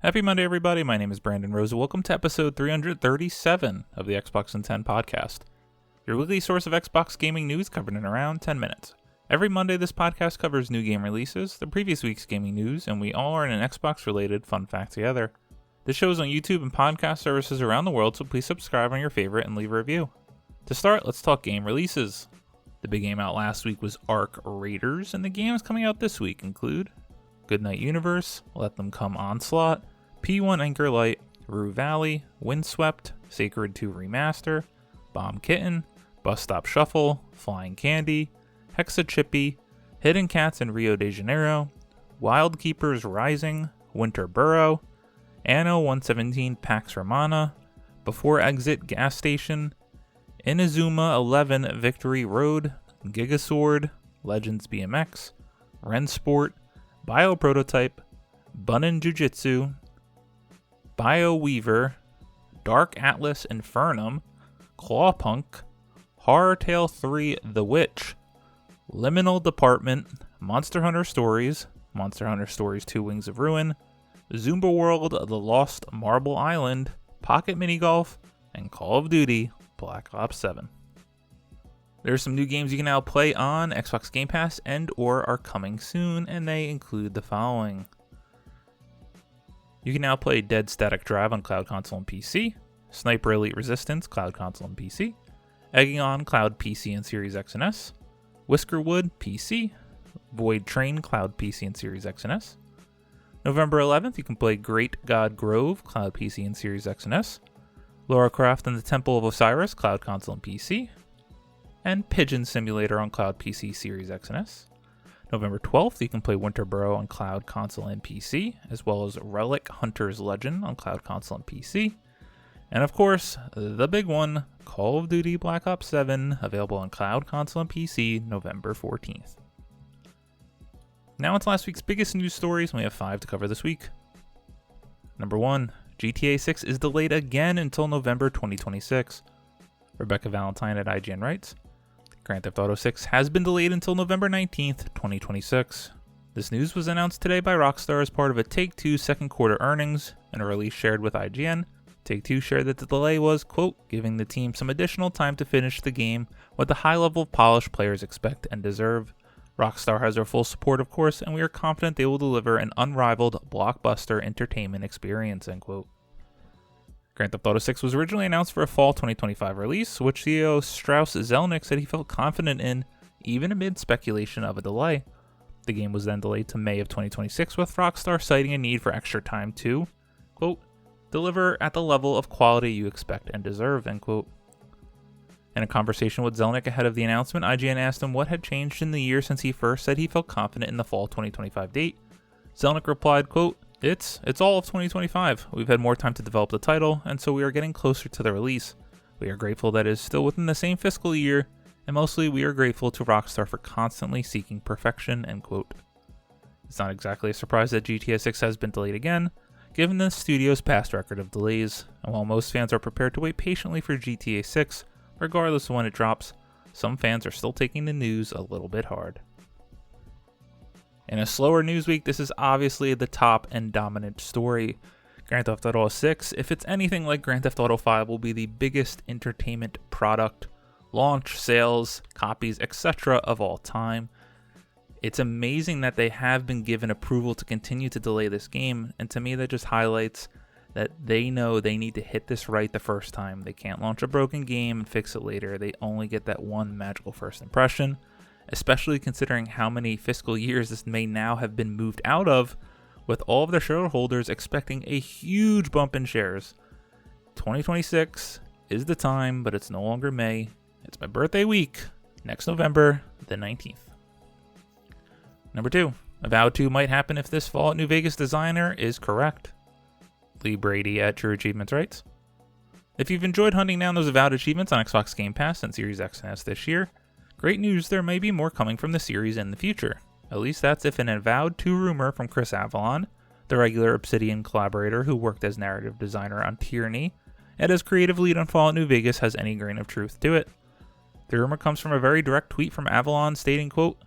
Happy Monday, everybody. My name is Brandon Rosa. Welcome to episode 337 of the Xbox in 10 podcast, your weekly source of Xbox gaming news covered in around 10 minutes. Every Monday, this podcast covers new game releases, the previous week's gaming news, and we all are in an Xbox-related fun fact together. This show is on YouTube and podcast services around the world, so please subscribe on your favorite and leave a review. To start, let's talk game releases. The big game out last week was Arc Raiders, and the games coming out this week include Goodnight Universe, Let Them Come Onslaught, P1 Anchor Light, Rue Valley, Windswept, Sacred 2 Remaster, Bomb Kitten, Bus Stop Shuffle, Flying Candy, Hexa Chippy, Hidden Cats in Rio de Janeiro, Wild Keepers Rising, Winter Burrow, Anno 117 Pax Romana, Before Exit Gas Station, Inazuma 11 Victory Road, Gigasword, Legends BMX, Rensport, Bioprototype, Bunin Jujitsu, BioWeaver, Dark Atlas Infernum, Clawpunk, Horror Tale 3 The Witch, Liminal Department, Monster Hunter Stories, Monster Hunter Stories 2 Wings of Ruin, Zumba World The Lost Marble Island, Pocket Mini Golf, and Call of Duty Black Ops 7. There are some new games you can now play on Xbox Game Pass and or are coming soon, and they include the following. You can now play Dead Static Drive on Cloud Console and PC, Sniper Elite Resistance, Cloud Console and PC, Egging On, Cloud PC and Series X and S, Whiskerwood, PC, Void Train, Cloud PC and Series X and S. November 11th, you can play Great God Grove, Cloud PC and Series X and S, Lara Croft and the Temple of Osiris, Cloud Console and PC, and Pigeon Simulator on Cloud PC, Series X and S. November 12th, you can play Winter Burrow on Cloud Console and PC, as well as Relic Hunter's Legend on Cloud Console and PC. And of course, the big one, Call of Duty Black Ops 7, available on Cloud Console and PC November 14th. Now it's last week's biggest news stories, and we have 5 to cover this week. Number 1, GTA 6 is delayed again until November 2026. Rebecca Valentine at IGN writes, Grand Theft Auto 6 has been delayed until November 19th, 2026. This news was announced today by Rockstar as part of a Take-Two second quarter earnings. In a release shared with IGN, Take-Two shared that the delay was, quote, giving the team some additional time to finish the game with the high level of polish players expect and deserve. Rockstar has our full support, of course, and we are confident they will deliver an unrivaled blockbuster entertainment experience, end quote. Grand Theft Auto 6 was originally announced for a fall 2025 release, which CEO Strauss Zelnick said he felt confident in, even amid speculation of a delay. The game was then delayed to May of 2026, with Rockstar citing a need for extra time to, quote, deliver at the level of quality you expect and deserve, end quote. In a conversation with Zelnick ahead of the announcement, IGN asked him what had changed in the year since he first said he felt confident in the fall 2025 date. Zelnick replied, quote, It's all of 2025. We've had more time to develop the title, and so we are getting closer to the release. We are grateful that it is still within the same fiscal year, and mostly we are grateful to Rockstar for constantly seeking perfection, end quote. It's not exactly a surprise that GTA 6 has been delayed again, given the studio's past record of delays, and while most fans are prepared to wait patiently for GTA 6, regardless of when it drops, some fans are still taking the news a little bit hard. In a slower news week, this is obviously the top and dominant story. Grand Theft Auto 6, if it's anything like Grand Theft Auto 5, will be the biggest entertainment product, launch, sales, copies, etc. of all time. It's amazing that they have been given approval to continue to delay this game, and to me that just highlights that they know they need to hit this right the first time. They can't launch a broken game and fix it later. They only get that one magical first impression. Especially considering how many fiscal years this may now have been moved out of, with all of their shareholders expecting a huge bump in shares. 2026 is the time, but it's no longer May. It's my birthday week, next November the 19th. Number 2, Avowed 2 might happen if this Fallout New Vegas designer is correct. Lee Brady at True Achievements writes, If you've enjoyed hunting down those Avowed achievements on Xbox Game Pass and Series X and S this year, great news, there may be more coming from the series in the future. At least that's if an Avowed 2 rumor from Chris Avalon, the regular Obsidian collaborator who worked as narrative designer on Tyranny, and as creative lead on Fallout New Vegas has any grain of truth to it. The rumor comes from a very direct tweet from Avalon stating, quote,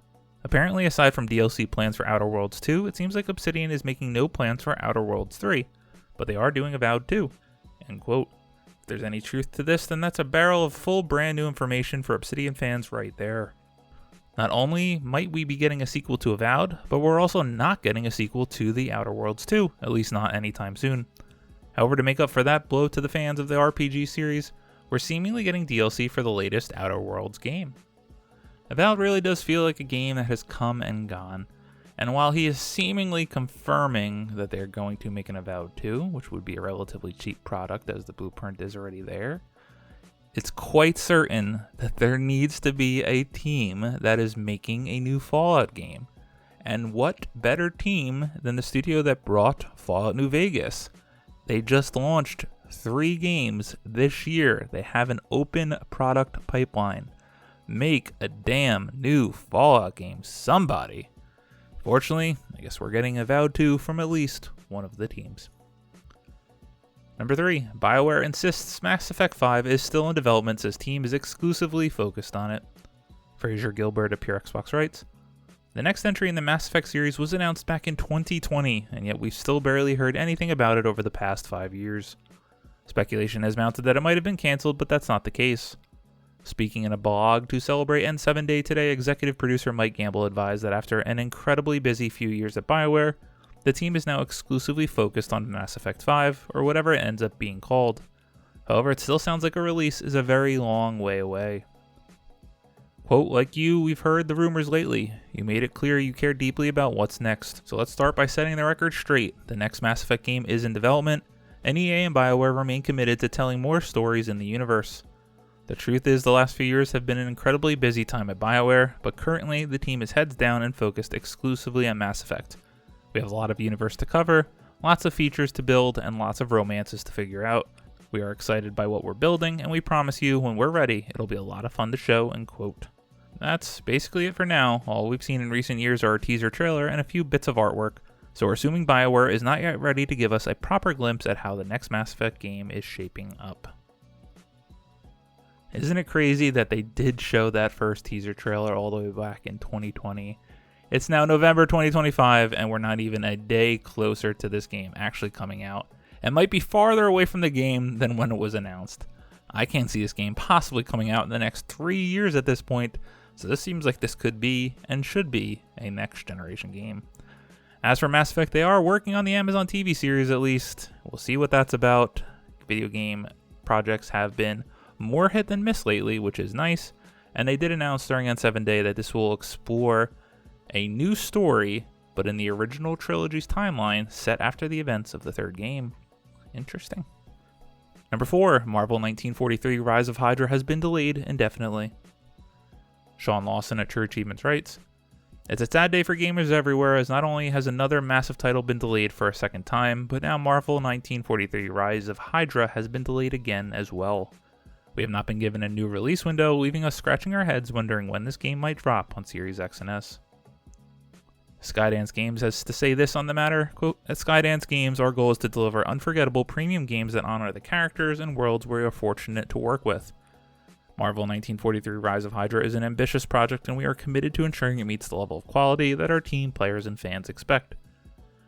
Apparently, aside from DLC plans for Outer Worlds 2, it seems like Obsidian is making no plans for Outer Worlds 3. but they are doing Avowed 2, end quote. If there's any truth to this, then that's a barrel of full brand new information for Obsidian fans right there. Not only might we be getting a sequel to Avowed, but we're also not getting a sequel to The Outer Worlds 2, at least not anytime soon. However, to make up for that blow to the fans of the RPG series, we're seemingly getting DLC for the latest Outer Worlds game. Avowed really does feel like a game that has come and gone, and while he is seemingly confirming that they're going to make an Avowed 2, which would be a relatively cheap product as the blueprint is already there, it's quite certain that there needs to be a team that is making a new Fallout game. And what better team than the studio that brought Fallout New Vegas? They just launched 3 games this year. They have an open product pipeline. Make a damn new Fallout game, somebody. Fortunately, I guess we're getting Avowed 2 from at least one of the teams. Number 3, BioWare insists Mass Effect 5 is still in development as team is exclusively focused on it. Fraser Gilbert of Pure Xbox writes, the next entry in the Mass Effect series was announced back in 2020, and yet we've still barely heard anything about it over the past 5 years. Speculation has mounted that it might have been cancelled, but that's not the case. Speaking in a blog to celebrate N7 Day today, executive producer Mike Gamble advised that after an incredibly busy few years at BioWare, the team is now exclusively focused on Mass Effect 5, or whatever it ends up being called. However, it still sounds like a release is a very long way away. Quote, like you, we've heard the rumors lately. You made it clear you care deeply about what's next. So let's start by setting the record straight. The next Mass Effect game is in development, and EA and BioWare remain committed to telling more stories in the universe. The truth is the last few years have been an incredibly busy time at BioWare, but currently the team is heads down and focused exclusively on Mass Effect. We have a lot of universe to cover, lots of features to build, and lots of romances to figure out. We are excited by what we're building, and we promise you when we're ready, it'll be a lot of fun to show, end quote. That's basically it for now. All we've seen in recent years are a teaser trailer and a few bits of artwork, so we're assuming BioWare is not yet ready to give us a proper glimpse at how the next Mass Effect game is shaping up. Isn't it crazy that they did show that first teaser trailer all the way back in 2020? It's now November 2025, and we're not even a day closer to this game actually coming out, and might be farther away from the game than when it was announced. I can't see this game possibly coming out in the next 3 years at this point, so this seems like this could be, and should be, a next generation game. As for Mass Effect, they are working on the Amazon TV series at least. We'll see what that's about. Video game projects have been more hit than miss lately, which is nice, and they did announce during N7 Day that this will explore a new story, but in the original trilogy's timeline, set after the events of the 3rd game. Interesting. Number 4, Marvel 1943 Rise of Hydra has been delayed indefinitely. Sean Lawson at True Achievements writes, it's a sad day for gamers everywhere, as not only has another massive title been delayed for a second time, but now Marvel 1943 Rise of Hydra has been delayed again as well. We have not been given a new release window, leaving us scratching our heads wondering when this game might drop on Series X and S. Skydance Games has to say this on the matter, quote, at Skydance Games, our goal is to deliver unforgettable premium games that honor the characters and worlds we are fortunate to work with. Marvel 1943 Rise of Hydra is an ambitious project, and we are committed to ensuring it meets the level of quality that our team, players, and fans expect.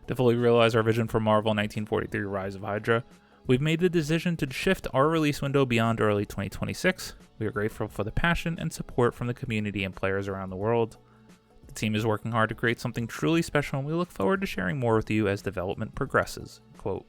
To fully realize our vision for Marvel 1943 Rise of Hydra, we've made the decision to shift our release window beyond early 2026. We are grateful for the passion and support from the community and players around the world. The team is working hard to create something truly special, and we look forward to sharing more with you as development progresses, quote.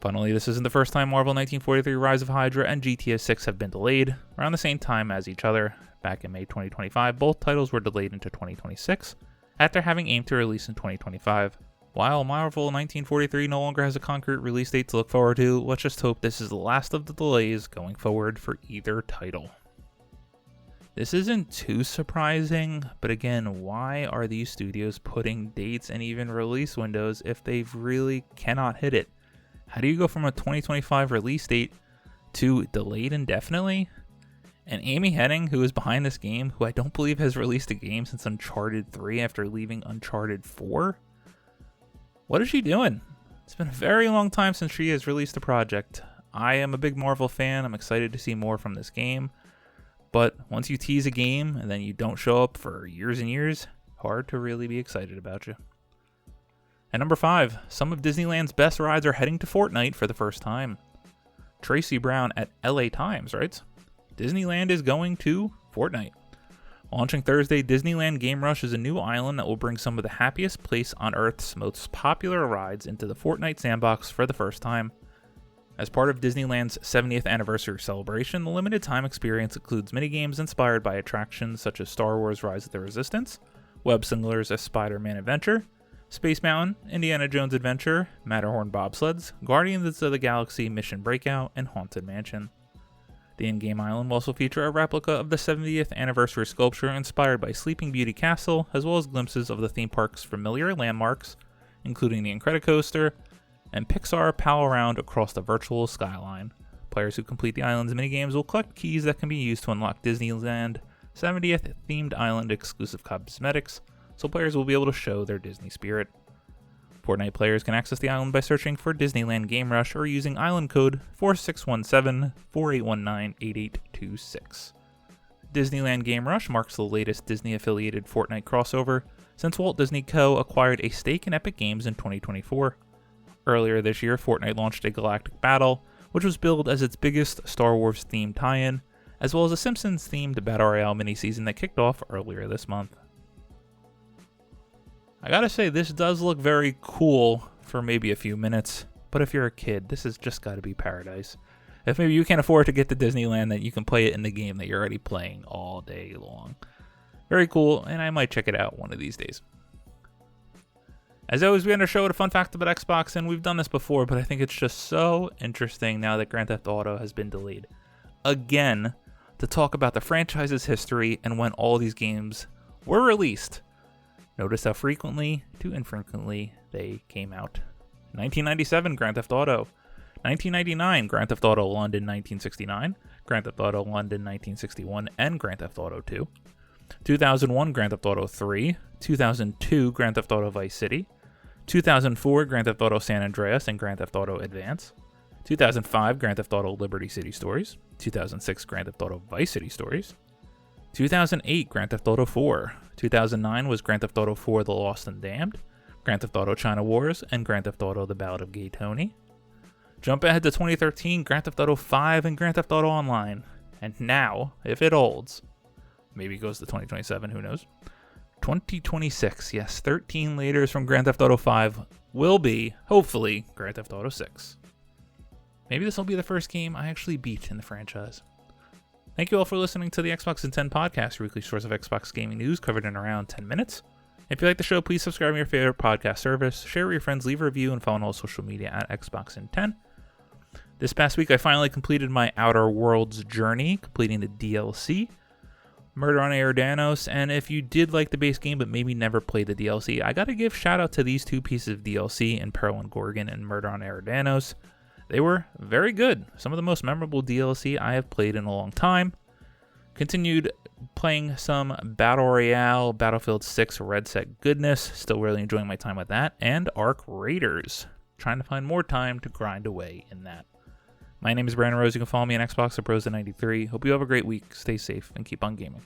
Funnily, this isn't the first time Marvel 1943 Rise of Hydra and GTA 6 have been delayed, around the same time as each other. Back in May 2025, both titles were delayed into 2026, after having aimed to release in 2025. While Marvel 1943 no longer has a concrete release date to look forward to, let's just hope this is the last of the delays going forward for either title. This isn't too surprising, but again, why are these studios putting dates and even release windows if they really cannot hit it? How do you go from a 2025 release date to delayed indefinitely? And Amy Hennig, who is behind this game, who I don't believe has released a game since Uncharted 3 after leaving Uncharted 4? What is she doing? It's been a very long time since she has released a project. I am a big Marvel fan. I'm excited to see more from this game. But once you tease a game and then you don't show up for years and years, hard to really be excited about you. And number 5, some of Disneyland's best rides are heading to Fortnite for the first time. Tracy Brown at LA Times writes, Disneyland is going to Fortnite. Launching Thursday, Disneyland Game Rush is a new island that will bring some of the happiest place on Earth's most popular rides into the Fortnite sandbox for the first time. As part of Disneyland's 70th anniversary celebration, the limited time experience includes minigames inspired by attractions such as Star Wars Rise of the Resistance, Web Slingers as Spider-Man Adventure, Space Mountain, Indiana Jones Adventure, Matterhorn Bobsleds, Guardians of the Galaxy Mission Breakout, and Haunted Mansion. The in-game island will also feature a replica of the 70th anniversary sculpture inspired by Sleeping Beauty Castle, as well as glimpses of the theme park's familiar landmarks, including the Incredicoaster and Pixar Pal Around across the virtual skyline. Players who complete the island's minigames will collect keys that can be used to unlock Disneyland 70th themed island exclusive cosmetics, so players will be able to show their Disney spirit. Fortnite players can access the island by searching for Disneyland Game Rush or using island code 4617-4819-8826. Disneyland Game Rush marks the latest Disney-affiliated Fortnite crossover since Walt Disney Co. acquired a stake in Epic Games in 2024. Earlier this year, Fortnite launched a Galactic Battle, which was billed as its biggest Star Wars-themed tie-in, as well as a Simpsons-themed Battle Royale mini-season that kicked off earlier this month. I gotta say, this does look very cool for maybe a few minutes, but if you're a kid, this has just gotta be paradise. If maybe you can't afford to get to Disneyland, that you can play it in the game that you're already playing all day long. Very cool, and I might check it out one of these days. As always, we end our show with a fun fact about Xbox, and we've done this before, but I think it's just so interesting now that Grand Theft Auto has been delayed again to talk about the franchise's history and when all these games were released. Notice how frequently to infrequently they came out. 1997, Grand Theft Auto. 1999, Grand Theft Auto London 1969, Grand Theft Auto London 1961, and Grand Theft Auto 2. 2001, Grand Theft Auto 3. 2002, Grand Theft Auto Vice City. 2004, Grand Theft Auto San Andreas and Grand Theft Auto Advance. 2005, Grand Theft Auto Liberty City Stories. 2006, Grand Theft Auto Vice City Stories. 2008, Grand Theft Auto 4. 2009 was Grand Theft Auto 4 The Lost and Damned, Grand Theft Auto China Wars, and Grand Theft Auto The Ballad of Gay Tony. Jump ahead to 2013, Grand Theft Auto 5 and Grand Theft Auto Online. And now, if it holds, maybe it goes to 2027, who knows? 2026, yes, 13 later from Grand Theft Auto 5 will be, hopefully, Grand Theft Auto 6. Maybe this will be the first game I actually beat in the franchise. Thank you all for listening to the Xbox in 10 podcast, your weekly source of Xbox gaming news covered in around 10 minutes. If you like the show, please subscribe to your favorite podcast service, share with your friends, leave a review, and follow on all social media at Xbox in 10. This past week, I finally completed my Outer Worlds journey, completing the DLC, Murder on Eridanos, and if you did like the base game but maybe never played the DLC, I gotta give shout out to these two pieces of DLC in Peril and Gorgon and Murder on Eridanos. They were very good. Some of the most memorable DLC I have played in a long time. Continued playing some Battle Royale, Battlefield 6 Red Set goodness. Still really enjoying my time with that. And Ark Raiders. Trying to find more time to grind away in that. My name is Brandon Rose. You can follow me on Xbox at Brosa93. Hope you have a great week. Stay safe and keep on gaming.